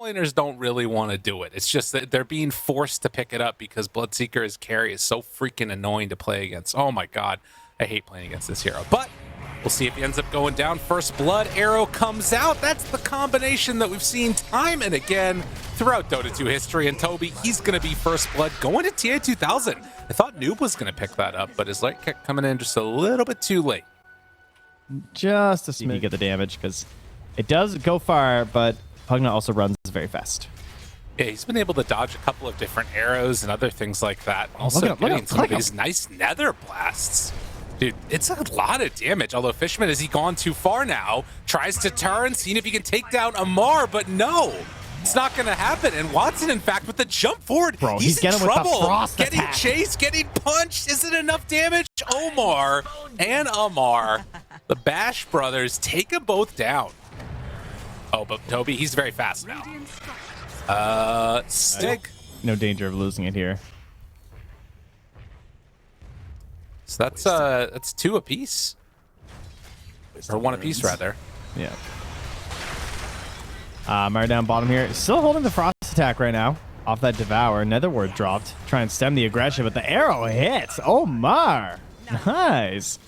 offlaners don't really want to do it. It's just that they're being forced to pick it up because Bloodseeker's carry is so freaking annoying to play against. Oh my god, I hate playing against this hero. But we'll see if he ends up going down. First blood arrow comes out. That's the combination that we've seen time and again throughout Dota 2 history. And Toby, he's going to be first blood going to TA 2000. I thought Noob was going to pick that up, but his light kick coming in just a little bit too late. Just a smidge. You get the damage because it does go far, but Pugna also runs very fast. Yeah, he's been able to dodge a couple of different arrows and other things like that. Also getting some of these nice nether blasts. Dude, it's a lot of damage, although Fishman, has he gone too far now? Tries to turn, seeing if he can take down Amar, but no! It's not going to happen. And Watson, in fact, with the jump forward, bro, he's in trouble. Getting attack. chased, getting punched. Isn't enough damage? Omar and Amar, the Bash brothers, take them both down. Oh, but Toby, he's very fast now. Stick. No danger of losing it here. So that's two apiece. Or one apiece, rather. Yeah. Mara down bottom here. Still holding the frost attack right now. Off that devour. Nether ward dropped. Try and stem the aggression, but the arrow hits. Omar. Nice.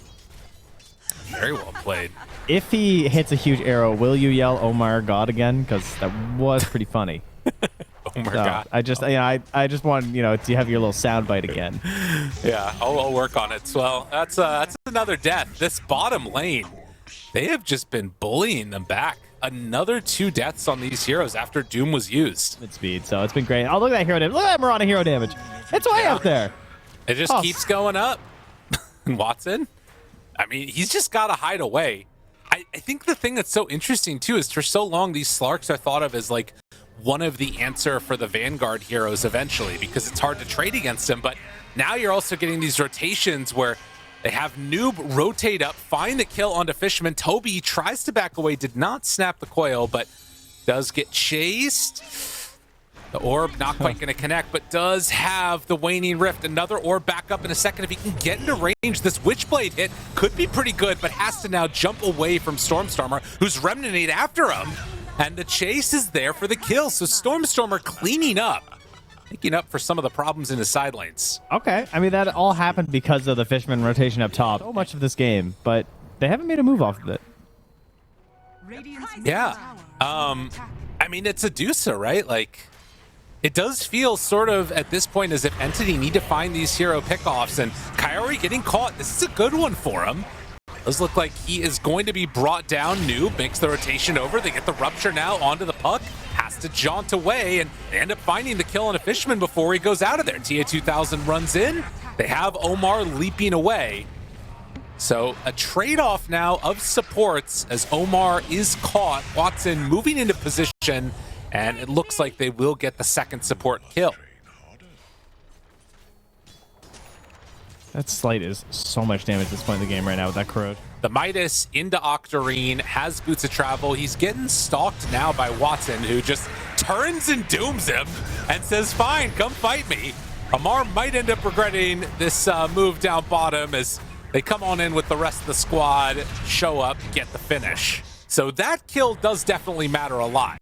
Very well played. If he hits a huge arrow, will you yell Omar God again? Because that was pretty funny. Omar God. I just want, you know, to have your little soundbite again. Yeah, I'll work on it. Well, that's another death. This bottom lane, they have just been bullying them back. Another 2 deaths on these heroes after Doom was used. Mid speed, so it's been great. Oh, look at that hero damage. Look at that Marana hero damage. It's way up there. It just keeps going up. And Watson, I mean, he's just got to hide away. I think the thing that's so interesting, too, is for so long, these Slarks are thought of as, like, one of the answer for the Vanguard heroes eventually, because it's hard to trade against them. But now you're also getting these rotations where they have Noob rotate up, find the kill onto Fishman. Toby tries to back away, did not snap the coil, but does get chased. The orb not quite going to connect, but does have the Waning Rift. Another orb back up in a second. If he can get into range, this Witchblade hit could be pretty good, but has to now jump away from Stormstormer, who's Remnanate after him. And the chase is there for the kill. So Stormstormer cleaning up, making up for some of the problems in his side lanes. Okay, I mean, that all happened because of the Fishman rotation up top. So much of this game, but they haven't made a move off of it. Yeah. I mean, it's a Deucer, right? Like, it does feel sort of at this point as if Entity need to find these hero pickoffs, and Coyote getting caught. This is a good one for him. Does look like he is going to be brought down. Noob makes the rotation over. They get the rupture now onto the puck. Has to jaunt away, and they end up finding the kill on a Fishman before he goes out of there. TA 2000 runs in. They have Omar leaping away. So a trade-off now of supports as Omar is caught. Watson moving into position, and it looks like they will get the second support kill. That Slight is so much damage at this point in the game right now with that corrode. The Midas into Octarine, has boots of travel. He's getting stalked now by Watson, who just turns and dooms him and says, fine, come fight me. Amar might end up regretting this move down bottom as they come on in with the rest of the squad, show up, get the finish. So that kill does definitely matter a lot.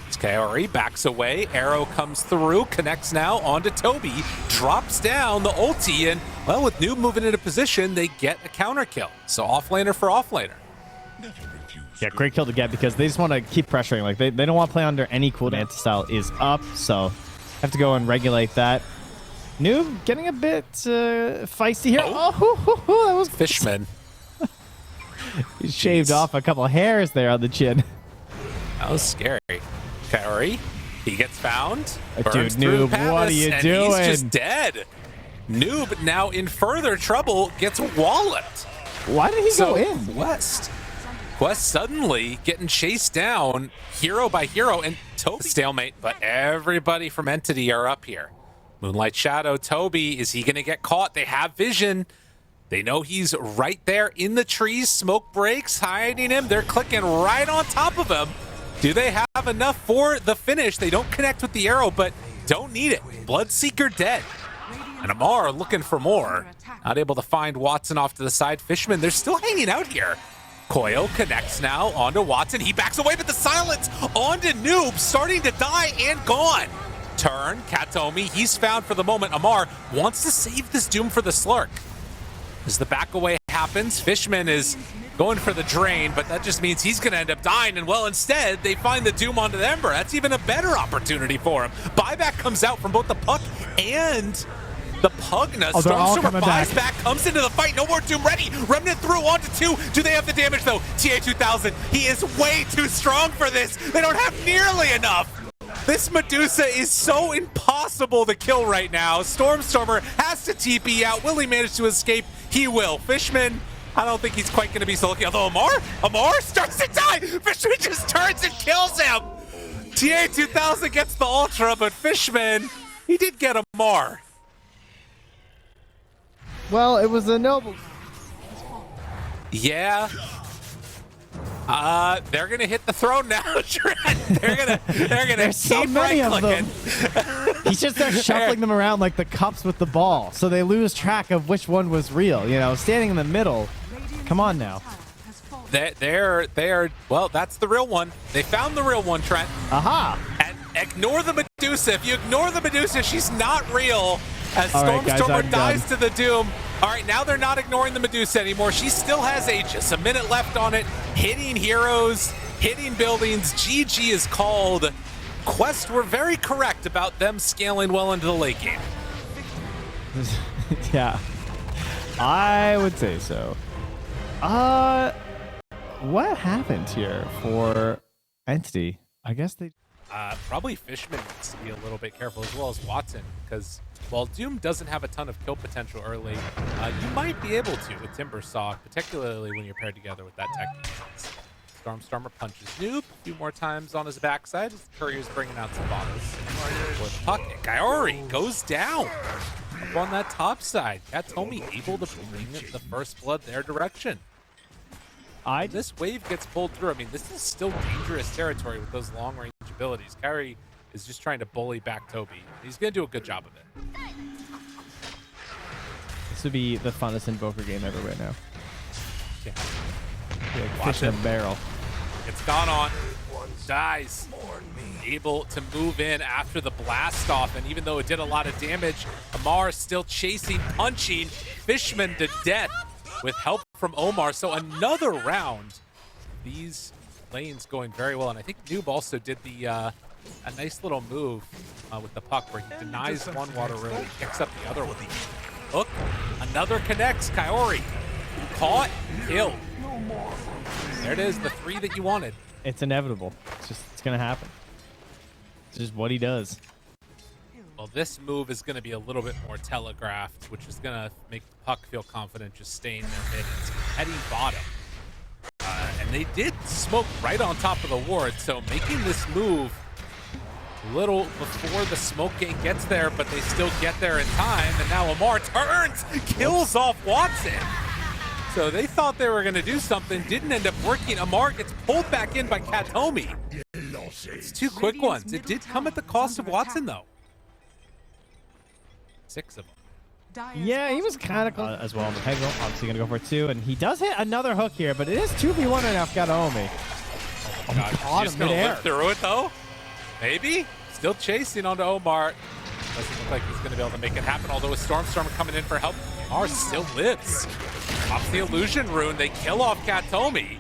Kaori backs away, arrow comes through, connects now onto Toby, drops down the ulti, and well, with Noob moving into position, they get a counter kill. So offlaner for offlaner. Yeah, great kill to get because they just want to keep pressuring. Like they don't want to play under any cooldown. Anti-style is up, so have to go and regulate that. Noob getting a bit feisty here. Oh, that was Fishman. He shaved off a couple hairs there on the chin. That was scary. Kaori, he gets found. Dude, Noob, what are you doing? He's just dead. Noob now in further trouble, gets walloped. Why did he go in? Quest suddenly getting chased down hero by hero, and Toby stalemate, but everybody from Entity are up here. Moonlight Shadow, Toby, is he gonna get caught? They have vision. They know he's right there in the trees. Smoke breaks, hiding him. They're clicking right on top of him. Do they have enough for the finish? They don't connect with the arrow, but don't need it. Bloodseeker dead. And Amar looking for more. Not able to find Watson off to the side. Fishman, they're still hanging out here. Coil connects now onto Watson. He backs away, but the silence onto Noob, starting to die and gone. Turn, Katomi, he's found for the moment. Amar wants to save this Doom for the Slark. As the back away happens, Fishman is going for the drain, but that just means he's going to end up dying. And well, instead, they find the Doom onto the Ember. That's even a better opportunity for him. Buyback comes out from both the Puck and the Pugna. Stormstormer buys back, comes into the fight. No more Doom ready. Remnant through onto 2. Do they have the damage though? TA2000, he is way too strong for this. They don't have nearly enough. This Medusa is so impossible to kill right now. Stormstormer has to TP out. Will he manage to escape? He will. Fishman, I don't think he's quite going to be so lucky. Although Amar starts to die. Fishman just turns and kills him. TA2000 gets the Ultra, but Fishman, he did get Amar. Well, it was a noble. Yeah. They're gonna hit the throne now, Trent. They're gonna so keep many right of them. He's just there shuffling them around like the cups with the ball, so they lose track of which one was real. You know, standing in the middle. Come on now. They're well, that's the real one. They found the real one, Trent. Aha. And ignore the Medusa. If you ignore the Medusa, she's not real. As All right, guys, Stormstormer I'm dies done. to the Doom. All right, now they're not ignoring the Medusa anymore. She still has just a minute left on it. Hitting heroes, hitting buildings. GG is called. Quest were very correct about them scaling well into the late game. Yeah, I would say so. What happened here for Entity? I guess they... Probably Fishman needs to be a little bit careful, as well as Watson, because while Doom doesn't have a ton of kill potential early, you might be able to with Timbersaw, particularly when you're paired together with that tech defense. Stormstormer punches Noob a few more times on his backside as Courier's bringing out some bottles. For the puck, Kaori goes down up on that top side. Katomi able to bring the first blood their direction. This wave gets pulled through. I mean, this is still dangerous territory with those long-range abilities. Kyrie is just trying to bully back Toby. He's going to do a good job of it. This would be the funnest Invoker game ever right now. Yeah. Like fish in a barrel. It's gone on. Dies. Able to move in after the blast off, and even though it did a lot of damage, Amar still chasing, punching Fishman to death with help from Omar. So another round. These lanes going very well, and I think Noob also did the a nice little move with the puck where he denies one water room and picks up the other with the hook. Another connects. Kaori caught, killed. There it is, the 3 that you wanted. It's inevitable. It's gonna happen. It's just what he does. Well, this move is going to be a little bit more telegraphed, which is going to make the puck feel confident just staying there mid. It's heading bottom. And they did smoke right on top of the ward, so making this move a little before the smoke gate gets there, but they still get there in time. And now Amar turns, kills off Watson. So they thought they were going to do something, didn't end up working. Amar gets pulled back in by Katomi. It's 2 quick ones. It did come at the cost of Watson, though. 6 of them. Yeah, he was kind of close as well. The Peggle obviously going to go for 2, and he does hit another hook here, but it is 2v1 right now. Katomi. Oh my God. He's going to live through it, though? Maybe? Still chasing onto Omar. Doesn't look like he's going to be able to make it happen, although with Stormstormer coming in for help, Omar still lives. Pops the illusion rune. They kill off Katomi.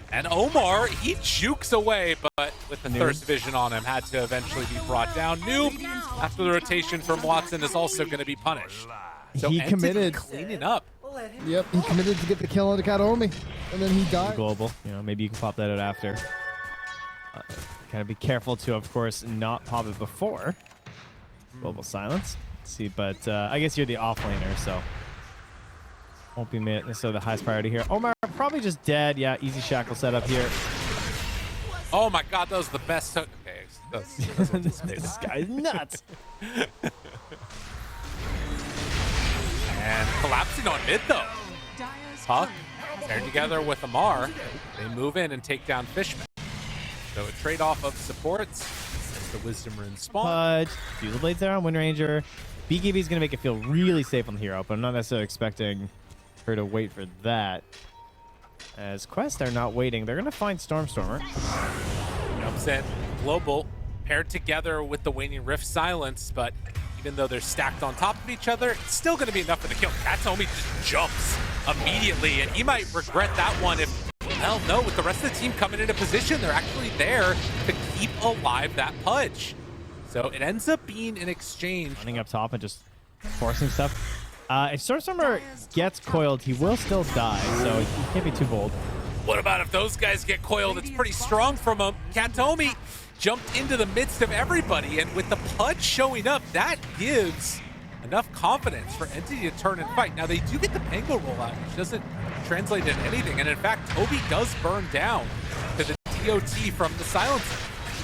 And Omar, he jukes away, but with the thirst vision on him, had to eventually be brought down. Noob, after the rotation from Watson, is also going to be punished. So he committed. Cleaning up. Yep, he committed to get the kill on the Katomi, and then he died. Global, you know, maybe you can pop that out after. Gotta be careful to, of course, not pop it before. Global silence. Let's see, but I guess you're the off-laner, so won't be necessarily the highest priority here. Omar probably just dead. Yeah, easy shackle setup here. Oh my God, that was the best. Okay, this guy's nuts. And collapsing on mid though. Puck paired together with Amar. They move in and take down Fishman. So a trade-off of supports as the Wisdom Rune spawn. But Fusel Blade's there on Wind Ranger. BKB is going to make it feel really safe on the hero, but I'm not necessarily expecting her to wait for that. As Quest are not waiting, they're going to find Stormstormer. Jumps in. Global paired together with the Waning Rift Silence, but even though they're stacked on top of each other, it's still going to be enough for the kill. Katomi just jumps immediately, and he might regret that one if, well, no, with the rest of the team coming into position, they're actually there to keep alive that Pudge. So it ends up being an exchange. Running up top and just forcing stuff. If Stormstormer gets coiled, he will still die, so he can't be too bold. What about if those guys get coiled? It's pretty strong from him. Katomi jumped into the midst of everybody, and with the Pudge showing up, that gives enough confidence for Entity to turn and fight. Now, they do get the Pango rollout, which doesn't translate into anything, and in fact, Toby does burn down to the DOT from the Silencer.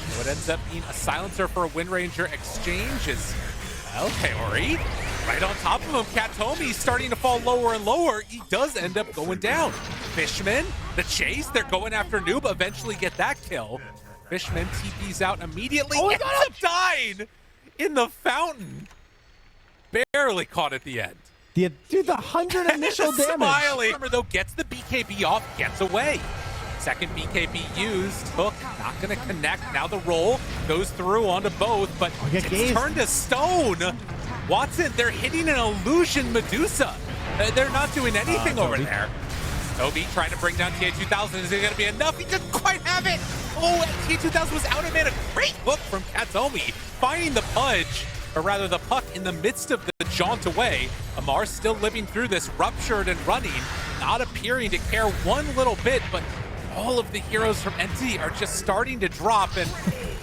So it ends up being a Silencer for a Wind Ranger exchange is, well, Kaori right on top of him. Katomi starting to fall lower and lower. He does end up going down. Fishman, the chase, they're going after Noob, eventually get that kill. Fishman TP's out immediately. Oh, he ends got up dying in the fountain. Barely caught at the end. Dude, the 100 initial damage. Smiley, though, gets the BKB off, gets away. Second BKB used. Hook not going to connect. Now the roll goes through onto both, but it's turned to stone. Watson, they're hitting an illusion Medusa. They're not doing anything over there. Toby trying to bring down TA2000. Is it going to be enough? He didn't quite have it. Oh, TA2000 was out of it. A great hook from Katomi, finding the Pudge, or rather the puck in the midst of the jaunt away. Amar still living through this, ruptured and running, not appearing to care one little bit, but all of the heroes from Entity are just starting to drop, and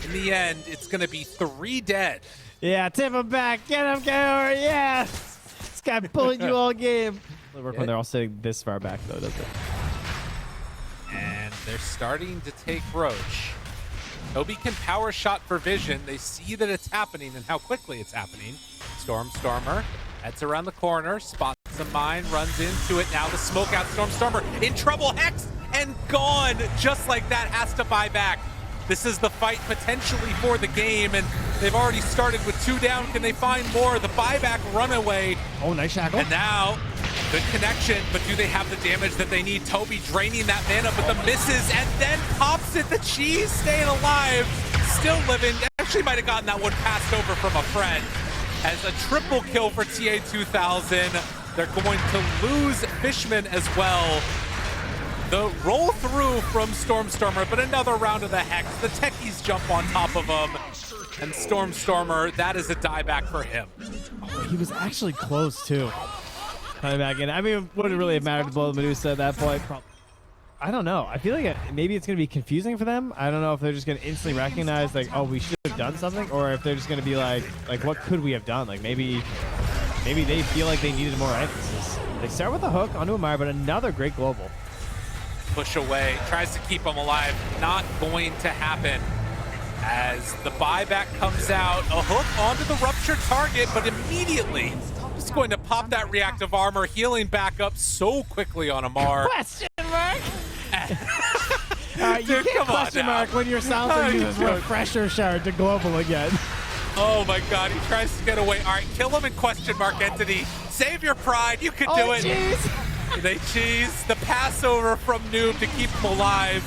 in the end, it's going to be 3 dead. Yeah, tip him back. Get him, Kaori. Yeah. This guy bullied you all game. It'll work when they're all sitting this far back, though, doesn't it? And they're starting to take Roach. Toby can power shot for vision. They see that it's happening and how quickly it's happening. Stormstormer heads around the corner, spots a mine, runs into it. Now the smoke out. Stormstormer in trouble. Hex and gone. Just like that, has to buy back. This is the fight potentially for the game, and they've already started with 2 down. Can they find more? The buyback runaway. Oh, nice shackle. And now, good connection, but do they have the damage that they need? Toby draining that mana, but the misses, and then pops it. The cheese staying alive, still living. Actually might have gotten that one passed over from a friend. As a triple kill for TA2000, they're going to lose Fishman as well. The roll through from Stormstormer, but another round of the Hex. The techies jump on top of him, and Stormstormer, that is a dieback for him. Oh, he was actually close, too. Coming back in. I mean, would it really have mattered to blow Medusa at that point? I don't know. I feel like maybe it's going to be confusing for them. I don't know if they're just going to instantly recognize, like, oh, we should have done something, or if they're just going to be like, what could we have done? Like, maybe they feel like they needed more items. They start with a hook onto Amar, but another great global. Push away, tries to keep him alive. Not going to happen. As the buyback comes out, a hook onto the ruptured target, but immediately just going to pop that reactive armor, healing back up so quickly on Amar. Question mark? You Dude, can't question mark when your silencer uses refresher shard to global again. Oh my god, he tries to get away. All right, kill him in question mark, Entity. Save your pride, you can do it. Geez. They cheese the passover from Noob to keep him alive.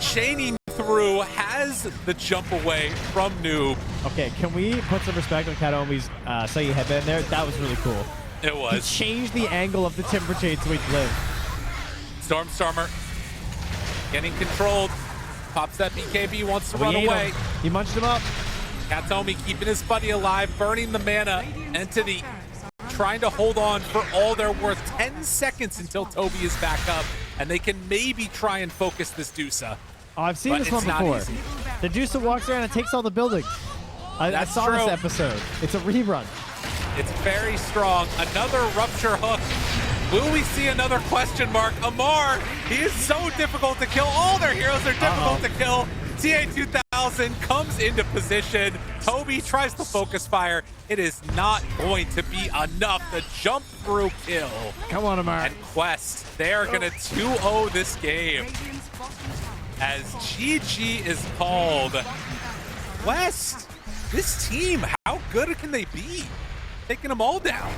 Chaining through, has the jump away from Noob. Okay, can we put some respect on Katomi's Sayi headband there? That was really cool. It was. He changed the angle of the timber chain so he'd live. Stormstormer getting controlled. Pops that BKB, wants to run away. He munched him up. Katomi keeping his buddy alive, burning the mana. Entity trying to hold on for all they're worth. 10 seconds until Toby is back up, and they can maybe try and focus this Dusa. Oh, I've seen this one before. The Dusa walks around and takes all the buildings. I saw this episode. It's a rerun. It's very strong. Another rupture hook. Will we see another question mark? Amar, he is so difficult to kill. All their heroes are difficult to kill. TA2000 comes into position. Toby tries to focus fire. It is not going to be enough. The jump through kill. Come on, Amar. And Quest, they are going to 2-0 this game. As GG is called. Quest, this team, how good can they be? Taking them all down.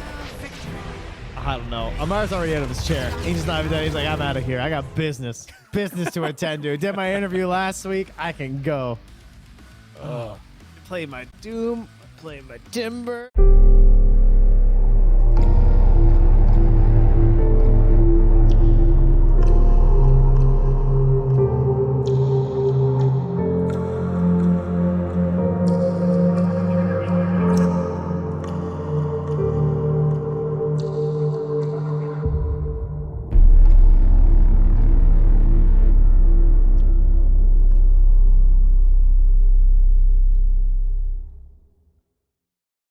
I don't know. Amar's already out of his chair. He's just not even done. He's like, I'm out of here. I got business to attend to. Did my interview last week. I can go. Play my Doom. Play my Timber.